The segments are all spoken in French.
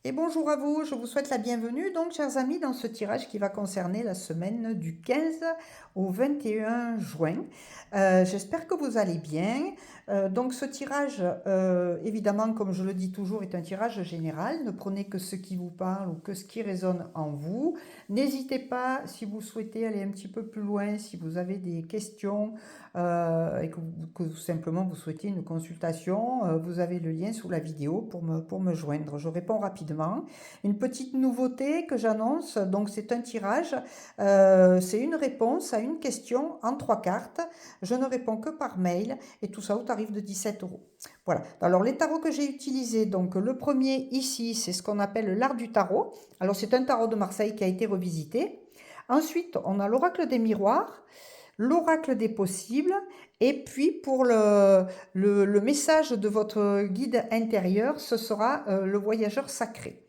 Et bonjour à vous, je vous souhaite la bienvenue, donc chers amis, dans ce tirage qui va concerner la semaine du 15 au 21 juin. J'espère que vous allez bien. Donc ce tirage, évidemment, comme je le dis toujours, est un tirage général. Ne prenez que ce qui vous parle ou que ce qui résonne en vous. N'hésitez pas, si vous souhaitez aller un petit peu plus loin, si vous avez des questions et que simplement vous souhaitez une consultation, vous avez le lien sous la vidéo pour me joindre. Je réponds rapidement. Une petite nouveauté que j'annonce, donc c'est un tirage, c'est une réponse à une question en 3 cartes. Je ne réponds que par mail et tout ça au tarif de 17 euros. Voilà. Alors les tarots que j'ai utilisés, donc le premier ici, c'est ce qu'on appelle l'art du tarot. Alors c'est un tarot de Marseille qui a été revisité. Ensuite, on a l'oracle des miroirs, l'oracle des possibles, et puis pour le message de votre guide intérieur, ce sera le voyageur sacré.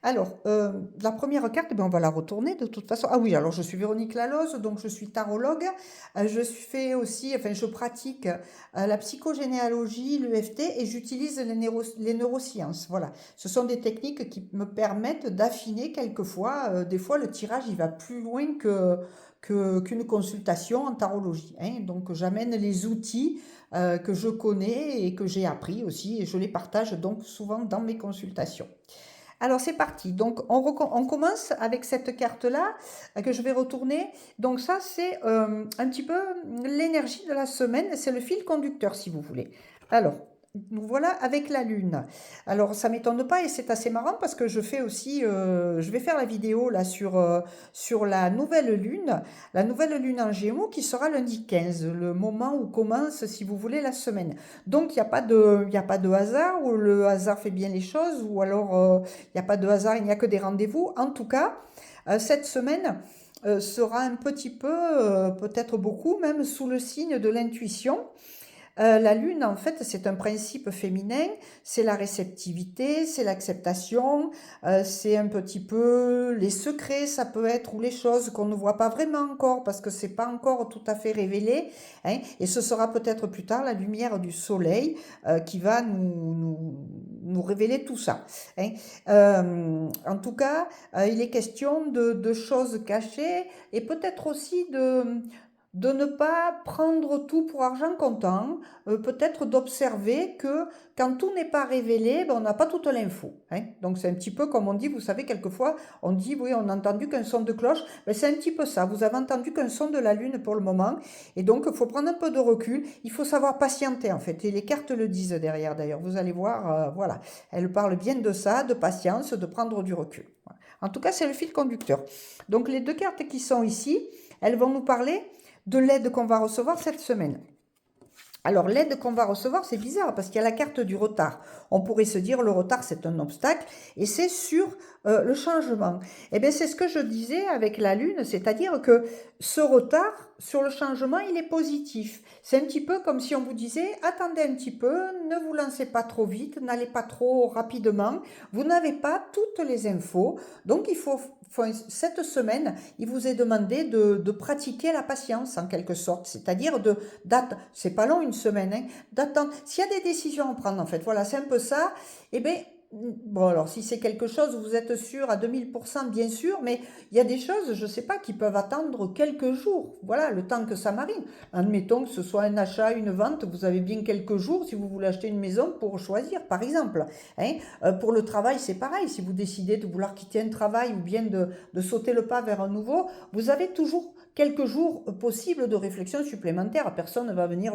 Alors, la première carte, on va la retourner de toute façon. Ah oui, alors je suis Véronique Laloze, donc je suis tarologue. Je fais aussi, enfin je pratique la psychogénéalogie, l'EFT, et j'utilise les neurosciences. Voilà, ce sont des techniques qui me permettent d'affiner quelquefois. Des fois, le tirage, il va plus loin qu'une consultation en tarologie, hein. Donc j'amène les outils que je connais et que j'ai appris aussi, et je les partage donc souvent dans mes consultations. Alors c'est parti, donc on commence avec cette carte-là que je vais retourner. Donc ça c'est un petit peu l'énergie de la semaine, c'est le fil conducteur si vous voulez. Alors, nous voilà avec la lune. Alors ça m'étonne pas et c'est assez marrant parce que je fais aussi, je vais faire la vidéo là sur la nouvelle lune en Gémeaux qui sera lundi 15, le moment où commence si vous voulez la semaine. Donc il y a pas de hasard, ou le hasard fait bien les choses, ou alors il n'y a pas de hasard, il n'y a que des rendez-vous. En tout cas, cette semaine sera un petit peu, peut-être beaucoup même, sous le signe de l'intuition. La lune, en fait, c'est un principe féminin, c'est la réceptivité, c'est l'acceptation, c'est un petit peu les secrets, ça peut être, ou les choses qu'on ne voit pas vraiment encore, parce que c'est pas encore tout à fait révélé, hein, et ce sera peut-être plus tard la lumière du soleil qui va nous révéler tout ça, hein. En tout cas, il est question de choses cachées, et peut-être aussi de ne pas prendre tout pour argent comptant, peut-être d'observer que quand tout n'est pas révélé, on n'a pas toute l'info, hein. Donc c'est un petit peu comme on dit, vous savez, quelquefois on dit, oui, on n'a entendu qu'un son de cloche, c'est un petit peu ça, vous avez entendu qu'un son de la lune pour le moment, et donc il faut prendre un peu de recul, il faut savoir patienter en fait, et les cartes le disent derrière d'ailleurs, vous allez voir, voilà, elles parlent bien de ça, de patience, de prendre du recul. Voilà. En tout cas, c'est le fil conducteur. Donc les deux cartes qui sont ici, elles vont nous parler de l'aide qu'on va recevoir cette semaine. Alors l'aide qu'on va recevoir, c'est bizarre parce qu'il y a la carte du retard. On pourrait se dire le retard c'est un obstacle et c'est sur le changement. Eh bien c'est ce que je disais avec la lune, c'est-à-dire que ce retard sur le changement il est positif. C'est un petit peu comme si on vous disait attendez un petit peu, ne vous lancez pas trop vite, n'allez pas trop rapidement, vous n'avez pas toutes les infos, donc il faut cette semaine, il vous est demandé de pratiquer la patience en quelque sorte, c'est-à-dire c'est pas long une semaine, hein, d'attendre. S'il y a des décisions à prendre en fait, voilà, c'est un peu ça. Eh bien, bon alors si c'est quelque chose, vous êtes sûr à 2000% bien sûr, mais il y a des choses, je ne sais pas, qui peuvent attendre quelques jours. Voilà, le temps que ça marine. Admettons que ce soit un achat, une vente, vous avez bien quelques jours si vous voulez acheter une maison pour choisir, par exemple, hein. Pour le travail, c'est pareil. Si vous décidez de vouloir quitter un travail ou bien de sauter le pas vers un nouveau, vous avez toujours quelques jours possibles de réflexion supplémentaire. Personne ne va venir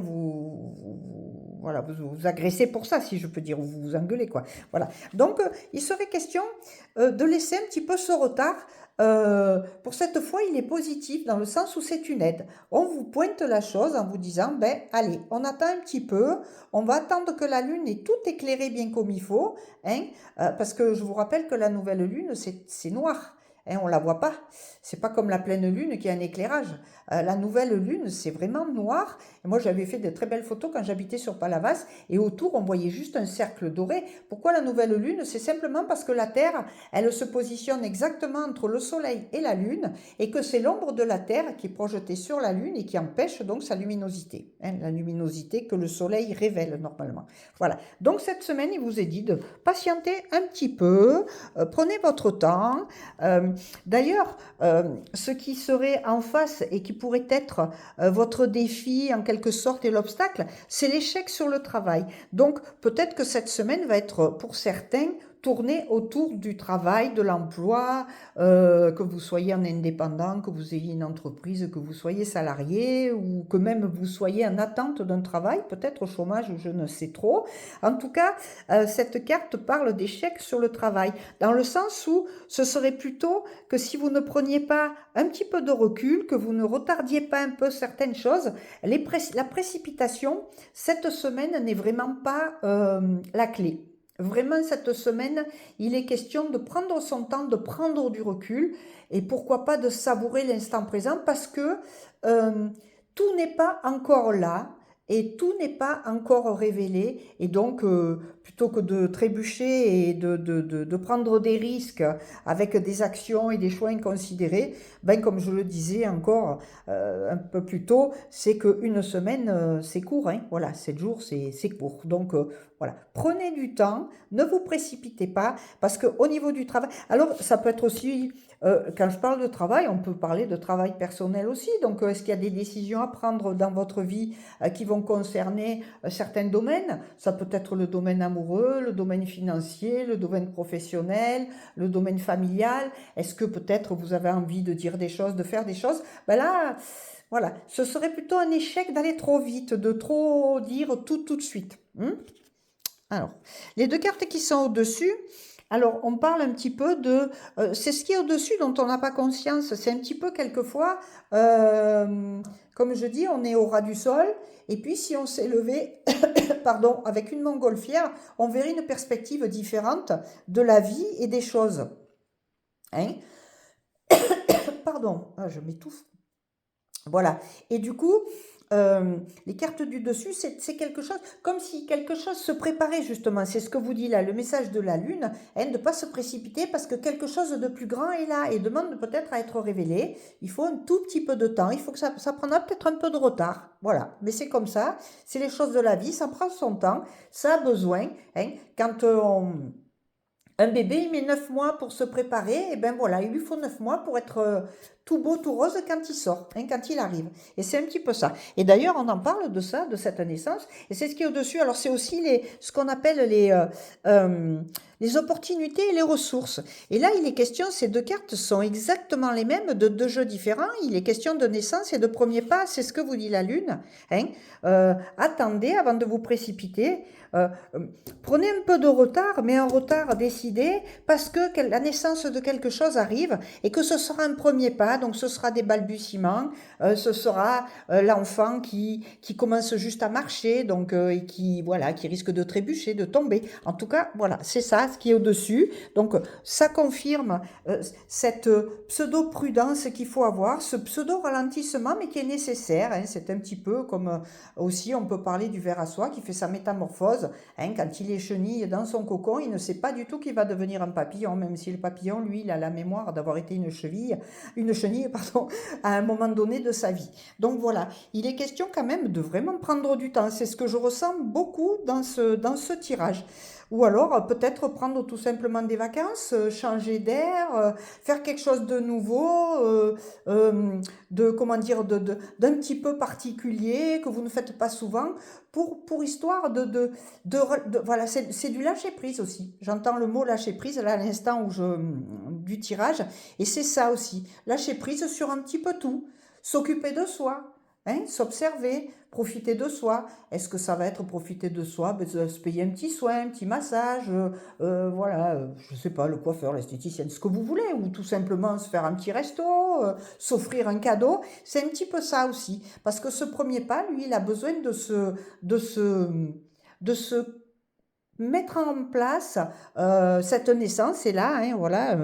voilà, vous agresser pour ça, si je peux dire, ou vous engueuler, quoi. Voilà. Donc, il serait question de laisser un petit peu ce retard. Pour cette fois, il est positif dans le sens où c'est une aide. On vous pointe la chose en vous disant, ben allez, on attend un petit peu, on va attendre que la lune ait tout éclairé bien comme il faut, hein, parce que je vous rappelle que la nouvelle lune, c'est noir. hein, on ne la voit pas. C'est pas comme la pleine lune qui a un éclairage. La nouvelle lune, c'est vraiment noir. Et moi, j'avais fait de très belles photos quand j'habitais sur Palavas et autour, on voyait juste un cercle doré. Pourquoi la nouvelle lune? C'est simplement parce que la Terre, elle se positionne exactement entre le Soleil et la Lune et que c'est l'ombre de la Terre qui est projetée sur la Lune et qui empêche donc sa luminosité, hein, la luminosité que le Soleil révèle normalement. Voilà. Donc cette semaine, il vous est dit de patienter un petit peu, prenez votre temps. Euh, D'ailleurs, ce qui serait en face et qui pourrait être votre défi en quelque sorte et l'obstacle, c'est l'échec sur le travail. Donc peut-être que cette semaine va être pour certains tournée autour du travail, de l'emploi, que vous soyez en indépendant, que vous ayez une entreprise, que vous soyez salarié ou que même vous soyez en attente d'un travail, peut-être au chômage ou je ne sais trop. En tout cas, cette carte parle d'échec sur le travail, dans le sens où ce serait plutôt que si vous ne preniez pas un petit peu de recul, que vous ne retardiez pas un peu certaines choses, la précipitation, cette semaine n'est vraiment pas la clé. Vraiment, cette semaine, il est question de prendre son temps, de prendre du recul et pourquoi pas de savourer l'instant présent parce que euh, tout n'est pas encore là et tout n'est pas encore révélé. Et donc, plutôt que de trébucher et de prendre des risques avec des actions et des choix inconsidérés, ben, comme je le disais encore un peu plus tôt, c'est qu'une semaine, c'est court. Hein, voilà, 7 jours, c'est court. Donc, voilà, prenez du temps, ne vous précipitez pas, parce qu'au niveau du travail, alors ça peut être aussi, quand je parle de travail, on peut parler de travail personnel aussi, donc est-ce qu'il y a des décisions à prendre dans votre vie qui vont concerner certains domaines? Ça peut être le domaine amoureux, le domaine financier, le domaine professionnel, le domaine familial. Est-ce que peut-être vous avez envie de dire des choses, de faire des choses? Ben là, voilà, ce serait plutôt un échec d'aller trop vite, de trop dire tout de suite. Alors, les deux cartes qui sont au-dessus, alors on parle un petit peu de... c'est ce qui est au-dessus dont on n'a pas conscience. C'est un petit peu quelquefois, comme je dis, on est au ras du sol. Et puis si on s'est levé, pardon, avec une montgolfière, on verrait une perspective différente de la vie et des choses. Hein? Pardon, je m'étouffe. Voilà. Et du coup, les cartes du dessus, c'est quelque chose, comme si quelque chose se préparait justement. C'est ce que vous dit là, le message de la Lune, hein, de ne pas se précipiter parce que quelque chose de plus grand est là et demande peut-être à être révélé. Il faut un tout petit peu de temps, il faut que ça prendra peut-être un peu de retard. Voilà, mais c'est comme ça, c'est les choses de la vie, ça prend son temps, ça a besoin. Hein, quand un bébé, il met 9 mois pour se préparer, et ben voilà, il lui faut 9 mois pour être tout beau, tout rose quand il sort, hein, quand il arrive. Et c'est un petit peu ça. Et d'ailleurs, on en parle de ça, de cette naissance, et c'est ce qui est au-dessus. Alors, c'est aussi ce qu'on appelle les opportunités et les ressources. Et là, il est question, ces deux cartes sont exactement les mêmes, de deux jeux différents. Il est question de naissance et de premier pas, c'est ce que vous dit la Lune. Hein. Attendez avant de vous précipiter. Euh, Prenez un peu de retard, mais un retard décidé parce que la naissance de quelque chose arrive et que ce sera un premier pas, donc ce sera des balbutiements, ce sera l'enfant qui commence juste à marcher, donc et voilà, qui risque de trébucher, de tomber. En tout cas, voilà, c'est ça ce qui est au-dessus. Donc ça confirme cette pseudo-prudence qu'il faut avoir, ce pseudo-ralentissement, mais qui est nécessaire. Hein, c'est un petit peu comme aussi on peut parler du ver à soie qui fait sa métamorphose. Hein, quand il est chenille dans son cocon, il ne sait pas du tout qu'il va devenir un papillon, même si le papillon, lui, il a la mémoire d'avoir été une chenille, pardon, à un moment donné de sa vie. Donc voilà, il est question quand même de vraiment prendre du temps. C'est ce que je ressens beaucoup dans ce tirage. Ou alors peut-être prendre tout simplement des vacances, changer d'air, faire quelque chose de nouveau, de comment dire, d'un petit peu particulier que vous ne faites pas souvent, pour histoire voilà, c'est du lâcher prise aussi. J'entends le mot lâcher prise là à l'instant du tirage, et c'est ça aussi, lâcher prise sur un petit peu tout, s'occuper de soi. Hein, s'observer, profiter de soi. Est-ce que ça va être profiter de soi, ben, se payer un petit soin, un petit massage, voilà, je sais pas, le coiffeur, l'esthéticienne, ce que vous voulez, ou tout simplement se faire un petit resto, s'offrir un cadeau. C'est un petit peu ça aussi, parce que ce premier pas, lui, il a besoin de se, de se mettre en place cette naissance. Et là, hein, voilà,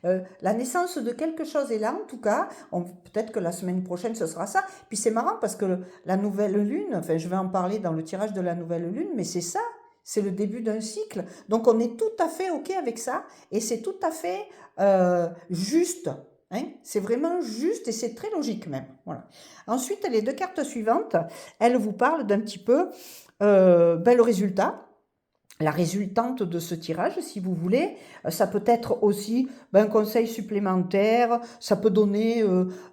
la naissance de quelque chose est là, en tout cas. Peut-être que la semaine prochaine, ce sera ça. Puis c'est marrant parce que la nouvelle lune, enfin, je vais en parler dans le tirage de la nouvelle lune, mais c'est ça. C'est le début d'un cycle. Donc, on est tout à fait OK avec ça. Et c'est tout à fait juste. Hein, c'est vraiment juste et c'est très logique même. Voilà. Ensuite, les deux cartes suivantes, elles vous parlent d'un petit peu le résultat, la résultante de ce tirage, si vous voulez. Ça peut être aussi un conseil supplémentaire, ça peut donner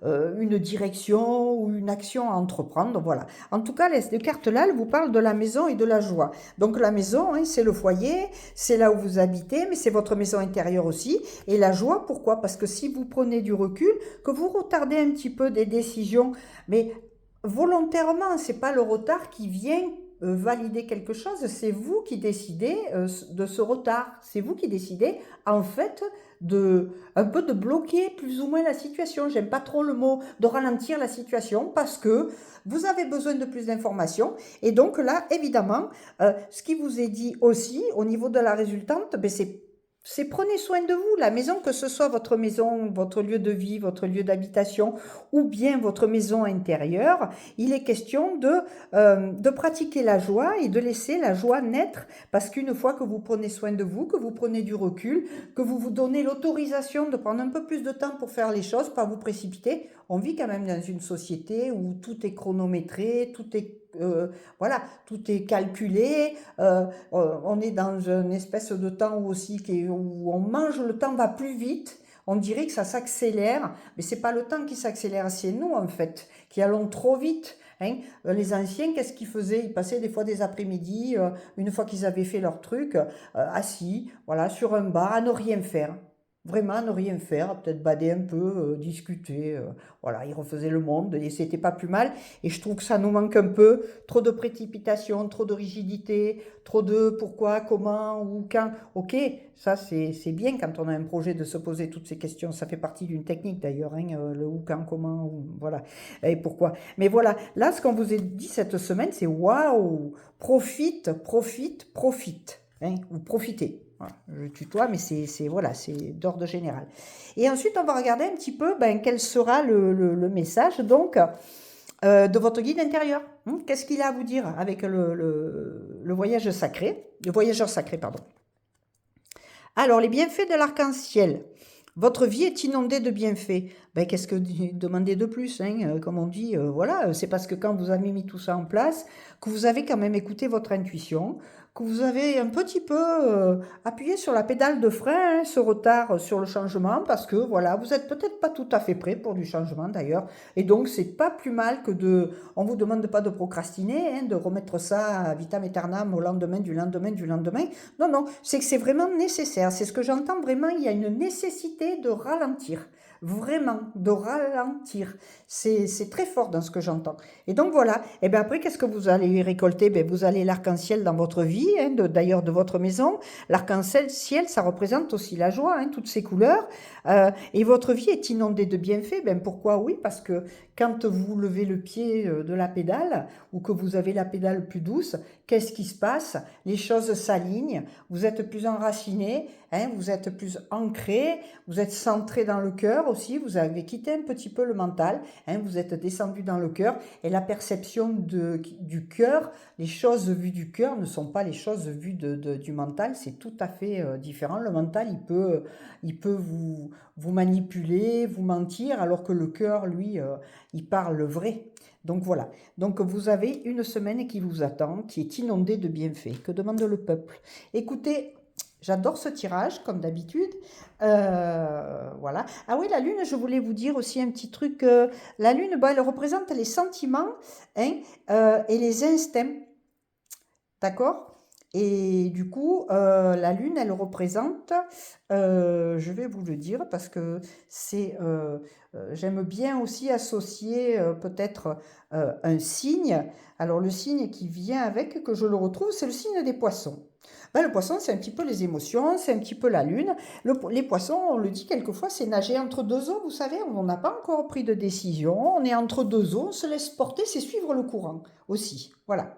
une direction ou une action à entreprendre, voilà. En tout cas, les deux cartes-là, elles vous parlent de la maison et de la joie. Donc la maison, hein, c'est le foyer, c'est là où vous habitez, mais c'est votre maison intérieure aussi. Et la joie, pourquoi? Parce que si vous prenez du recul, que vous retardez un petit peu des décisions, mais volontairement, c'est pas le retard qui vient valider quelque chose, c'est vous qui décidez de ce retard. C'est vous qui décidez, en fait, un peu de bloquer plus ou moins la situation. J'aime pas trop le mot de ralentir la situation parce que vous avez besoin de plus d'informations. Et donc là, évidemment, ce qui vous est dit aussi au niveau de la résultante, ben c'est prenez soin de vous. La maison, que ce soit votre maison, votre lieu de vie, votre lieu d'habitation ou bien votre maison intérieure, il est question de pratiquer la joie et de laisser la joie naître parce qu'une fois que vous prenez soin de vous, que vous prenez du recul, que vous vous donnez l'autorisation de prendre un peu plus de temps pour faire les choses, pas vous précipiter, on vit quand même dans une société où tout est chronométré, tout est voilà, tout est calculé, on est dans une espèce de temps aussi où on mange, le temps va plus vite, on dirait que ça s'accélère, mais c'est pas le temps qui s'accélère, c'est nous en fait, qui allons trop vite. Hein. Les anciens, qu'est-ce qu'ils faisaient? Ils passaient des fois des après-midi, une fois qu'ils avaient fait leur truc, assis, voilà, sur un banc, à ne rien faire. Vraiment, ne rien faire, peut-être bader un peu, discuter, voilà, ils refaisaient le monde et c'était pas plus mal. Et je trouve que ça nous manque un peu, trop de précipitation, trop de rigidité, trop de pourquoi, comment, où, quand. Ok, ça c'est bien quand on a un projet de se poser toutes ces questions. Ça fait partie d'une technique d'ailleurs, hein, le où, quand, comment, où, voilà, et pourquoi. Mais voilà, là ce qu'on vous a dit cette semaine, c'est waouh, profite, profite, profite, hein, vous profitez. Voilà, je tutoie, mais voilà, c'est d'ordre général. Et ensuite, on va regarder un petit peu quel sera le message donc de votre guide intérieur. Qu'est-ce qu'il a à vous dire avec le voyage sacré, le voyageur sacré, pardon. Alors, les bienfaits de l'arc-en-ciel. Votre vie est inondée de bienfaits. Qu'est-ce que demander de plus, hein, comme on dit, voilà, c'est parce que quand vous avez mis tout ça en place, que vous avez quand même écouté votre intuition, que vous avez un petit peu appuyé sur la pédale de frein, hein, ce retard sur le changement, parce que voilà, vous n'êtes peut-être pas tout à fait prêt pour du changement d'ailleurs, et donc c'est pas plus mal que on vous demande pas de procrastiner, hein, de remettre ça à vitam aeternam au lendemain du lendemain du lendemain. Non, non, c'est que c'est vraiment nécessaire, c'est ce que j'entends vraiment, il y a une nécessité de ralentir. Vraiment, de ralentir. C'est très fort dans ce que j'entends. Et donc voilà. Et bien après, qu'est-ce que vous allez récolter? Vous allez l'arc-en-ciel dans votre vie, hein, d'ailleurs de votre maison. L'arc-en-ciel, ça représente aussi la joie, hein, toutes ces couleurs. Et votre vie est inondée de bienfaits. Pourquoi? Oui, parce que quand vous levez le pied de la pédale ou que vous avez la pédale plus douce, qu'est-ce qui se passe? Les choses s'alignent, vous êtes plus enraciné, hein, vous êtes plus ancré, vous êtes centré dans le cœur aussi, vous avez quitté un petit peu le mental, hein, vous êtes descendu dans le cœur et la perception du cœur, les choses vues du cœur ne sont pas les choses vues du mental, c'est tout à fait différent. Le mental, il peut vous manipuler, vous mentir, alors que le cœur, lui, il parle vrai. Donc voilà, donc vous avez une semaine qui vous attend, qui est inondée de bienfaits. Que demande le peuple? Écoutez, j'adore ce tirage, comme d'habitude. Voilà. Ah oui, la lune, je voulais vous dire aussi un petit truc. La lune, elle représente les sentiments, hein, et les instincts. D'accord? Et du coup, la lune, elle représente, je vais vous le dire parce que j'aime bien aussi associer peut-être un signe. Alors le signe qui vient avec, que je le retrouve, c'est le signe des poissons. Le poisson, c'est un petit peu les émotions, c'est un petit peu la lune. Les poissons, on le dit quelquefois, c'est nager entre deux eaux, vous savez, on n'a pas encore pris de décision, on est entre deux eaux, on se laisse porter, c'est suivre le courant aussi. Voilà.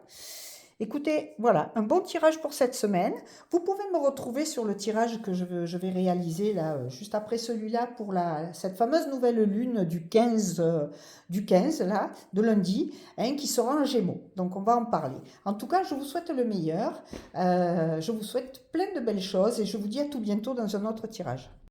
Écoutez, voilà, un bon tirage pour cette semaine. Vous pouvez me retrouver sur le tirage que je vais réaliser là, juste après celui-là pour cette fameuse nouvelle lune du 15 là, de lundi, hein, qui sera en Gémeaux. Donc on va en parler. En tout cas, je vous souhaite le meilleur. Je vous souhaite plein de belles choses et je vous dis à tout bientôt dans un autre tirage.